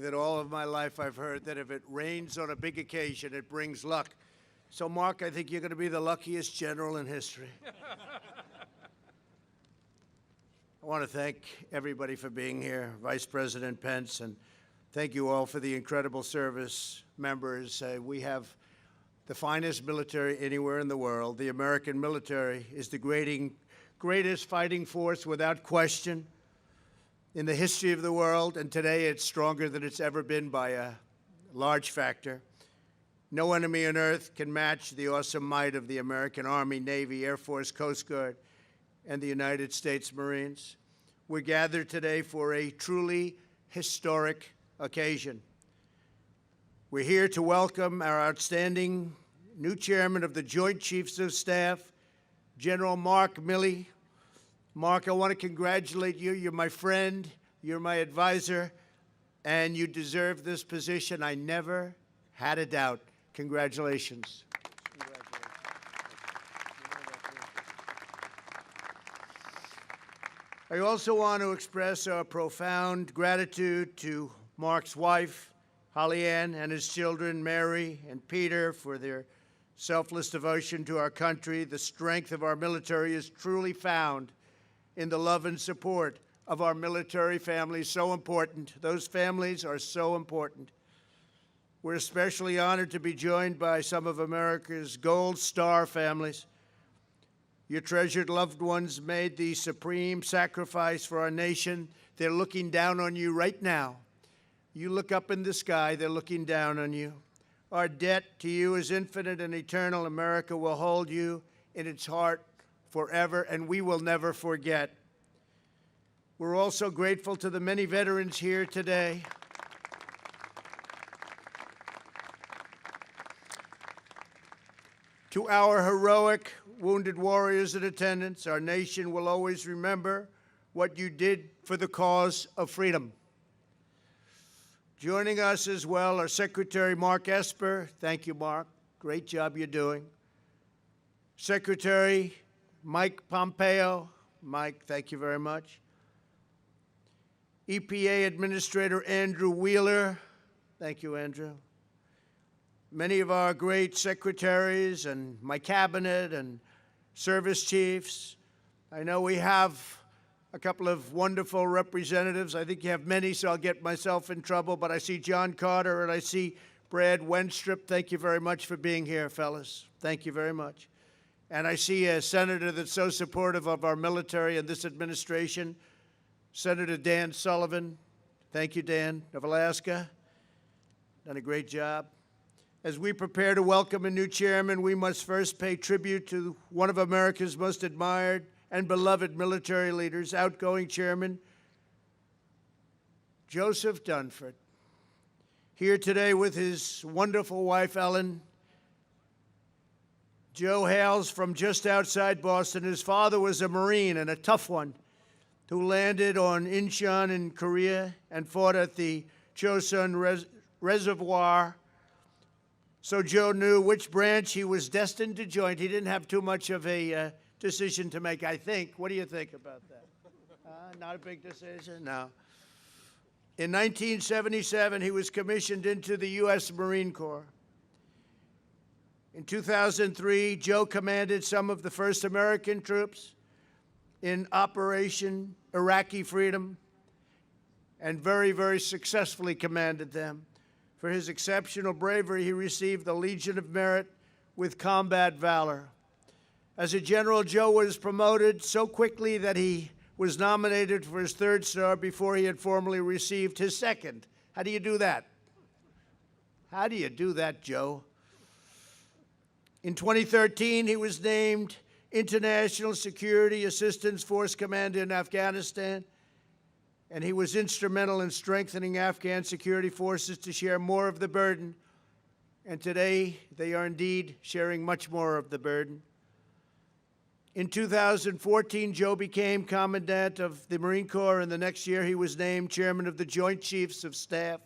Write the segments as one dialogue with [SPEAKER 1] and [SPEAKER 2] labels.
[SPEAKER 1] That all of my life I've heard that if it rains on a big occasion, it brings luck. So, Mark, I think you're going to be the luckiest general in history. I want to thank everybody for being here, Vice President Pence, and thank you all for the incredible service members. We have the finest military anywhere in the world. The American military is the greatest fighting force without question in the history of the world, and today it's stronger than it's ever been by a large factor. No enemy on earth can match the awesome might of the American Army, Navy, Air Force, Coast Guard, and the United States Marines. We're gathered today for a truly historic occasion. We're here to welcome our outstanding new chairman of the Joint Chiefs of Staff, General Mark Milley. Mark, I want to congratulate you. You're my friend, you're my advisor, and you deserve this position. I never had a doubt. Congratulations. I also want to express our profound gratitude to Mark's wife, Holly Ann, and his children, Mary and Peter, for their selfless devotion to our country. The strength of our military is truly found in the love and support of our military families. So important. Those families are so important. We're especially honored to be joined by some of America's Gold Star families. Your treasured loved ones made the supreme sacrifice for our nation. They're looking down on you right now. You look up in the sky, they're looking down on you. Our debt to you is infinite and eternal. America will hold you in its heart forever, and we will never forget. We're also grateful to the many veterans here today. To our heroic wounded warriors in attendance, our nation will always remember what you did for the cause of freedom. Joining us as well are Secretary Mark Esper. Thank you, Mark. Great job you're doing. Secretary Mike Pompeo. Mike, thank you very much. EPA Administrator Andrew Wheeler. Thank you, Andrew. Many of our great secretaries and my cabinet and service chiefs. I know we have a couple of wonderful representatives. I think you have many, so I'll get myself in trouble. But I see John Carter and I see Brad Wenstrup. Thank you very much for being here, fellas. Thank you very much. And I see a senator that's so supportive of our military and this administration, Senator Dan Sullivan. Thank you, Dan, of Alaska. Done a great job. As we prepare to welcome a new chairman, we must first pay tribute to one of America's most admired and beloved military leaders, outgoing Chairman Joseph Dunford. Here today with his wonderful wife, Ellen. Joe hails from just outside Boston. His father was a Marine, and a tough one, who landed on Incheon in Korea and fought at the Chosun Reservoir. So Joe knew which branch he was destined to join. He didn't have too much of a decision to make, I think. What do you think about that? Not a big decision? No. In 1977, he was commissioned into the U.S. Marine Corps. In 2003, Joe commanded some of the first American troops in Operation Iraqi Freedom and very, very successfully commanded them. For his exceptional bravery, he received the Legion of Merit with Combat Valor. As a general, Joe was promoted so quickly that he was nominated for his third star before he had formally received his second. How do you do that? How do you do that, Joe? In 2013, he was named International Security Assistance Force Commander in Afghanistan, and he was instrumental in strengthening Afghan security forces to share more of the burden. And today, they are indeed sharing much more of the burden. In 2014, Joe became Commandant of the Marine Corps, and the next year he was named Chairman of the Joint Chiefs of Staff.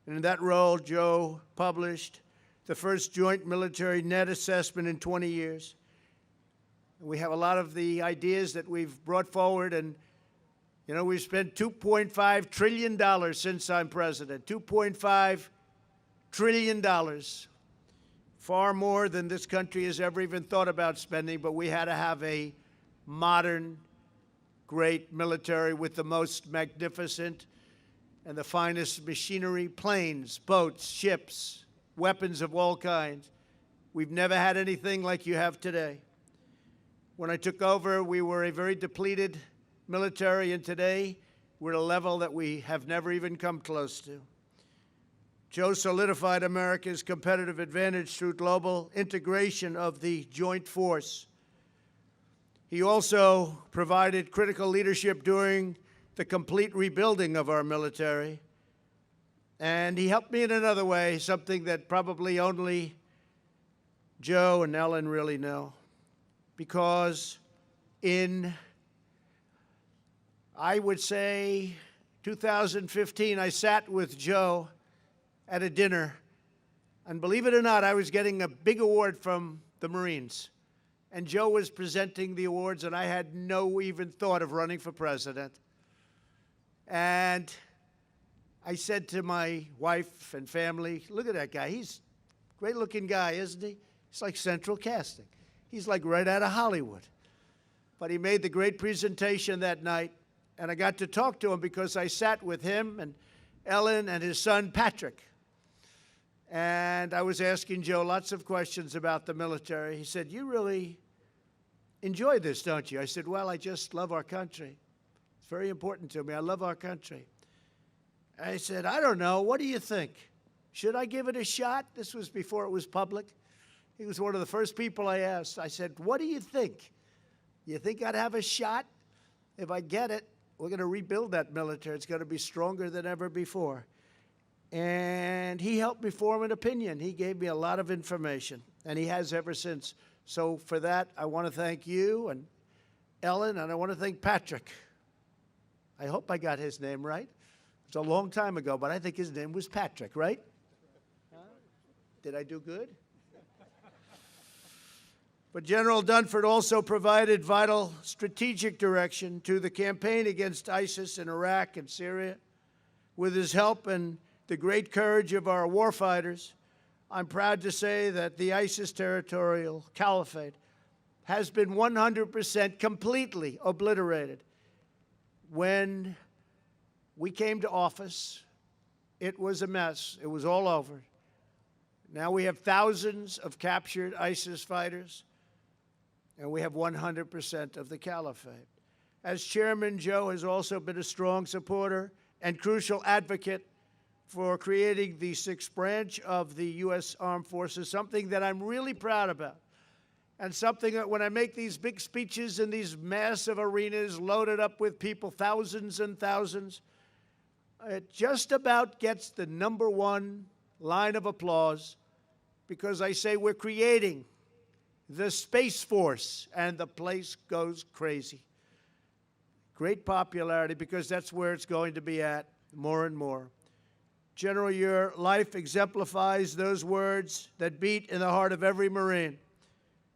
[SPEAKER 1] And in that role, Joe published the first joint military net assessment in 20 years. We have a lot of the ideas that we've brought forward, and You know, we've spent $2.5 trillion since I'm president. $2.5 trillion. Far more than this country has ever even thought about spending, but we had to have a modern, great military with the most magnificent and the finest machinery, planes, boats, ships, weapons of all kinds. We've never had anything like you have today. When I took over, we were a very depleted military, and today we're at a level that we have never even come close to. Joe solidified America's competitive advantage through global integration of the joint force. He also provided critical leadership during the complete rebuilding of our military. And he helped me in another way, something that probably only Joe and Ellen really know. Because in, I would say, 2015, I sat with Joe at a dinner, and believe it or not, I was getting a big award from the Marines. And Joe was presenting the awards, and I had no even thought of running for president. And I said to my wife and family, look at that guy. He's a great-looking guy, isn't he? He's like Central Casting. He's like right out of Hollywood. But he made the great presentation that night, and I got to talk to him because I sat with him and Ellen and his son, Patrick. And I was asking Joe lots of questions about the military. He said, you really enjoy this, don't you? I said, well, I just love our country. It's very important to me. I love our country. I said, I don't know. What do you think? Should I give it a shot? This was before it was public. He was one of the first people I asked. I said, what do you think? You think I'd have a shot? If I get it, we're going to rebuild that military. It's going to be stronger than ever before. And he helped me form an opinion. He gave me a lot of information, and he has ever since. So for that, I want to thank you and Ellen, and I want to thank Patrick. I hope I got his name right. It's a long time ago, but I think his name was Patrick, right? Did I do good? But General Dunford also provided vital strategic direction to the campaign against ISIS in Iraq and Syria. With his help and the great courage of our warfighters, I'm proud to say that the ISIS territorial caliphate has been 100% completely obliterated. When we came to office, it was a mess. It was all over. Now we have thousands of captured ISIS fighters, and we have 100% of the caliphate. As chairman, Joe has also been a strong supporter and crucial advocate for creating the sixth branch of the U.S. Armed Forces, something that I'm really proud about, and something that when I make these big speeches in these massive arenas loaded up with people, thousands and thousands, it just about gets the #1 line of applause, because I say we're creating the Space Force, and the place goes crazy. Great popularity, because that's where it's going to be at more and more. General, your life exemplifies those words that beat in the heart of every Marine.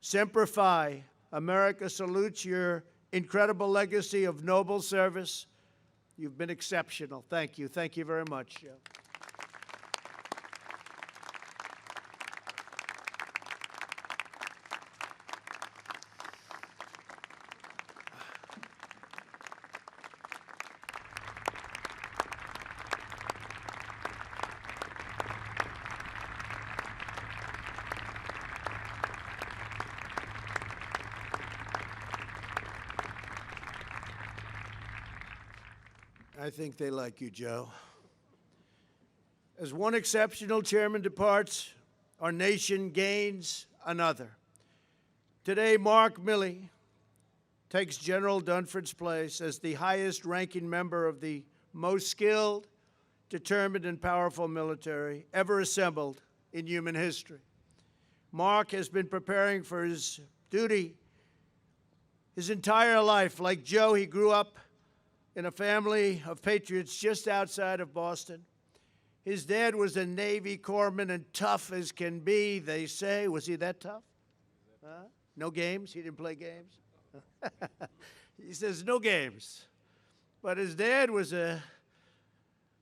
[SPEAKER 1] Semper Fi. America salutes your incredible legacy of noble service. You've been exceptional. Thank you. Thank you very much, Joe. I think they like you, Joe. As one exceptional chairman departs, our nation gains another. Today, Mark Milley takes General Dunford's place as the highest-ranking member of the most skilled, determined, and powerful military ever assembled in human history. Mark has been preparing for his duty his entire life. Like Joe, he grew up in a family of patriots just outside of Boston. His dad was a Navy corpsman and tough as can be, they say. Was he that tough? No games? He didn't play games? He says, no games. But his dad was a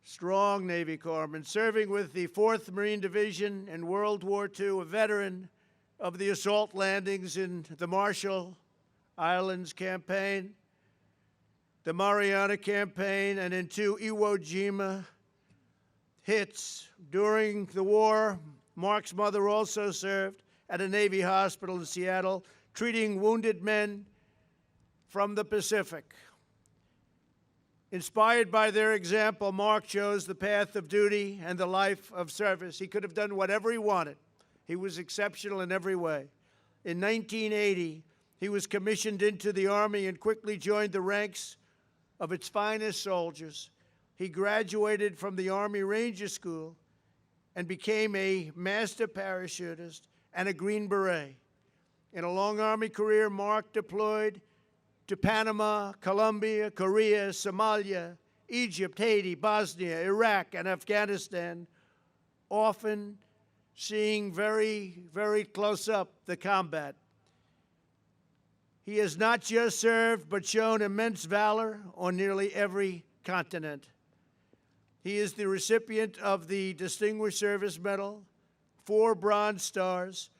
[SPEAKER 1] strong Navy corpsman, serving with the 4th Marine Division in World War II, a veteran of the assault landings in the Marshall Islands campaign, the Mariana campaign, and in 2 Iwo Jima hits. During the war, Mark's mother also served at a Navy hospital in Seattle, treating wounded men from the Pacific. Inspired by their example, Mark chose the path of duty and the life of service. He could have done whatever he wanted. He was exceptional in every way. In 1980, he was commissioned into the Army and quickly joined the ranks of its finest soldiers. He graduated from the Army Ranger School and became a master parachutist and a Green Beret. In a long Army career, Mark deployed to Panama, Colombia, Korea, Somalia, Egypt, Haiti, Bosnia, Iraq, and Afghanistan, often seeing very, very close up the combat. He has not just served, but shown immense valor on nearly every continent. He is the recipient of the Distinguished Service Medal, 4 Bronze Stars,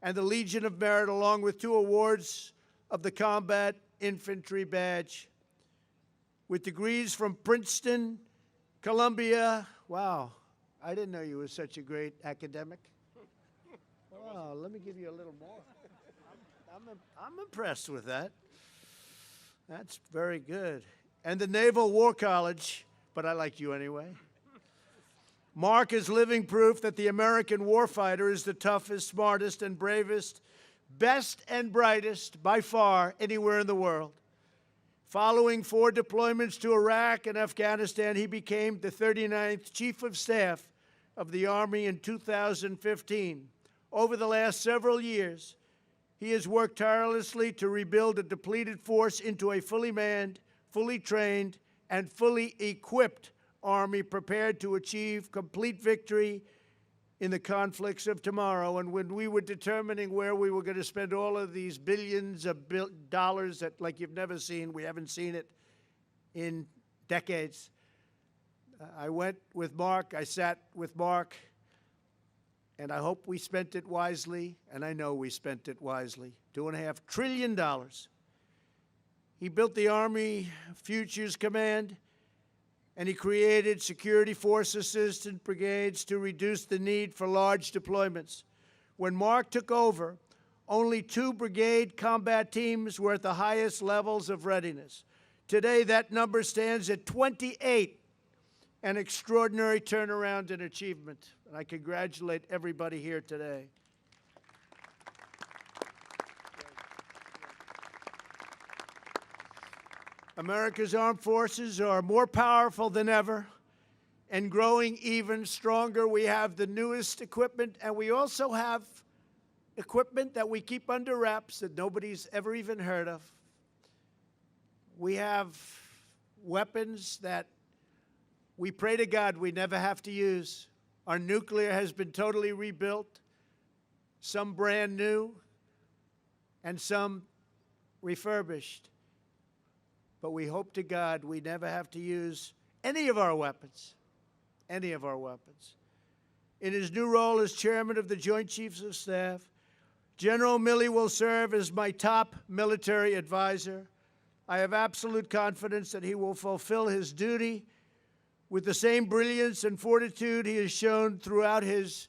[SPEAKER 1] and the Legion of Merit, along with 2 awards of the Combat Infantry Badge. With degrees from Princeton, Columbia. Wow, I didn't know you were such a great academic. Wow, let me give you a little more. I'm impressed with that. That's very good. And the Naval War College, but I like you anyway. Mark is living proof that the American warfighter is the toughest, smartest, and bravest, best and brightest by far anywhere in the world. Following 4 deployments to Iraq and Afghanistan, he became the 39th Chief of Staff of the Army in 2015. Over the last several years, he has worked tirelessly to rebuild a depleted force into a fully manned, fully trained, and fully equipped Army prepared to achieve complete victory in the conflicts of tomorrow. And when we were determining where we were going to spend all of these billions of dollars that, like you've never seen, we haven't seen it in decades, I went with Mark, I sat with Mark, and I hope we spent it wisely, and I know we spent it wisely. $2.5 trillion. He built the Army Futures Command, and he created Security Force Assistant Brigades to reduce the need for large deployments. When Mark took over, only 2 brigade combat teams were at the highest levels of readiness. Today, that number stands at 28, an extraordinary turnaround and achievement. And I congratulate everybody here today. America's armed forces are more powerful than ever and growing even stronger. We have the newest equipment, and we also have equipment that we keep under wraps that nobody's ever even heard of. We have weapons that we pray to God we never have to use. Our nuclear has been totally rebuilt, some brand new, and some refurbished. But we hope to God we never have to use any of our weapons, any of our weapons. In his new role as chairman of the Joint Chiefs of Staff, General Milley will serve as my top military advisor. I have absolute confidence that he will fulfill his duty with the same brilliance and fortitude he has shown throughout his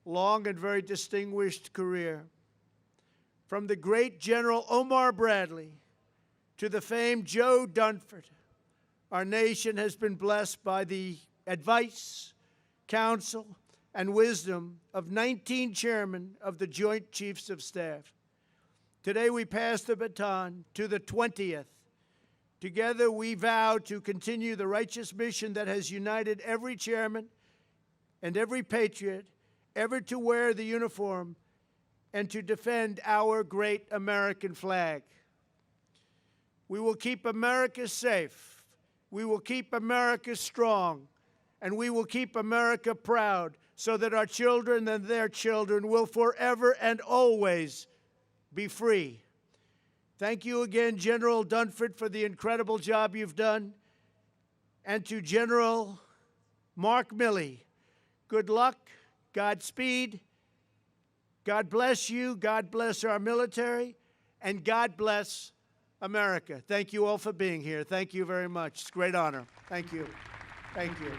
[SPEAKER 1] long and very distinguished career. From the great General Omar Bradley to the famed Joe Dunford, our nation has been blessed by the advice, counsel, and wisdom of 19 chairmen of the Joint Chiefs of Staff. Today we pass the baton to the 20th. Together we vow to continue the righteous mission that has united every chairman and every patriot ever to wear the uniform and to defend our great American flag. We will keep America safe. We will keep America strong. And we will keep America proud so that our children and their children will forever and always be free. Thank you again, General Dunford, for the incredible job you've done. And to General Mark Milley, good luck, Godspeed, God bless you, God bless our military, and God bless America. Thank you all for being here. Thank you very much. It's a great honor. Thank you. Thank you.